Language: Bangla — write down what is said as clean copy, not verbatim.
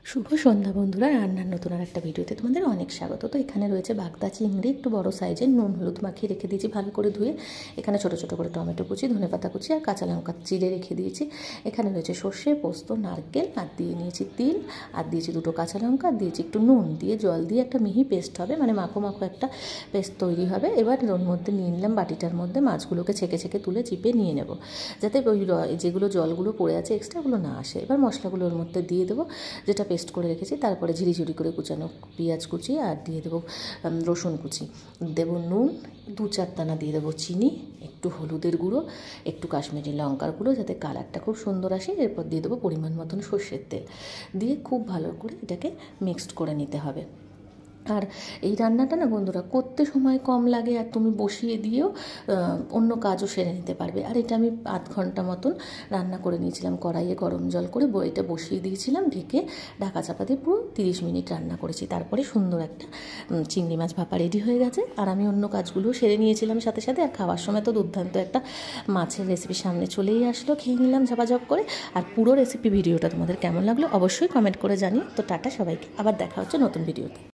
শুভ সন্ধ্যা বন্ধুরা, রান্নার নতুন আর একটা ভিডিওতে তোমাদের অনেক স্বাগত। তো এখানে রয়েছে বাগদা চিংড়ি, একটু বড় সাইজের, নুন হলুদ মাখিয়ে রেখে দিয়েছি ভালো করে ধুয়ে। এখানে ছোটো ছোটো করে টমেটো কুচি, ধনেপাতা কুচি আর কাঁচা লঙ্কা চিড়ে রেখে দিয়েছি। এখানে রয়েছে সর্ষে, পোস্ত, নারকেল, আর দিয়ে নিয়েছি তিল, আর দিয়েছি দুটো কাঁচা লঙ্কা, আর দিয়েছি একটু নুন, দিয়ে জল দিয়ে একটা মিহি পেস্ট হবে, মানে মাখো মাখো একটা পেস্ট তৈরি হবে। এবার ওর মধ্যে নিয়ে নিলাম বাটিটার মধ্যে, মাছগুলোকে ছেঁকে ছেঁকে তুলে চিপে নিয়ে নেব, যাতে ওই যেগুলো জলগুলো পড়ে আছে এক্সট্রাগুলো না আসে। এবার মশলাগুলো ওর মধ্যে দিয়ে দেবো, যেটা পেস্ট করে রেখেছি। তারপরে ঝিরিঝিরি করে কুচানো পেঁয়াজ কুচি, আর দিয়ে দেবো রসুন কুচি, দেবো নুন, 2-4 দানা দিয়ে দেবো চিনি, একটু হলুদের গুঁড়ো, একটু কাশ্মীরি লঙ্কার গুঁড়ো, যাতে কালারটা খুব সুন্দর আসে। এরপর দিয়ে দেবো পরিমাণ মতন সর্ষের তেল, দিয়ে খুব ভালো করে এটাকে মিক্সড করে নিতে হবে। আর এই রান্নাটা না বন্ধুরা করতে সময় কম লাগে, আর তুমি বসিয়ে দিয়েও অন্য কাজও সেরে নিতে পারবে। আর এটা আমি 8 ঘন্টা মতন রান্না করে নিয়েছিলাম, কড়াইয়ে গরম জল করে এটা বসিয়ে দিয়েছিলাম, ঢেকে ঢাকা চাপা দিয়ে পুরো 30 মিনিট রান্না করেছি। তারপরে সুন্দর একটা চিংড়ি মাছ ভাপা রেডি হয়ে গেছে। আর আমি অন্য কাজগুলোও সেরে নিয়েছিলাম সাথে সাথে। আর খাওয়ার সময় তো দুর্দান্ত একটা মাছের রেসিপি সামনে চলেই আসলো, খেয়ে নিলাম ঝাপাঝপ করে। আর পুরো রেসিপি ভিডিওটা তোমাদের কেমন লাগলো অবশ্যই কমেন্ট করে জানিও। তো টাটা সবাইকে, আবার দেখা হচ্ছে নতুন ভিডিওতে।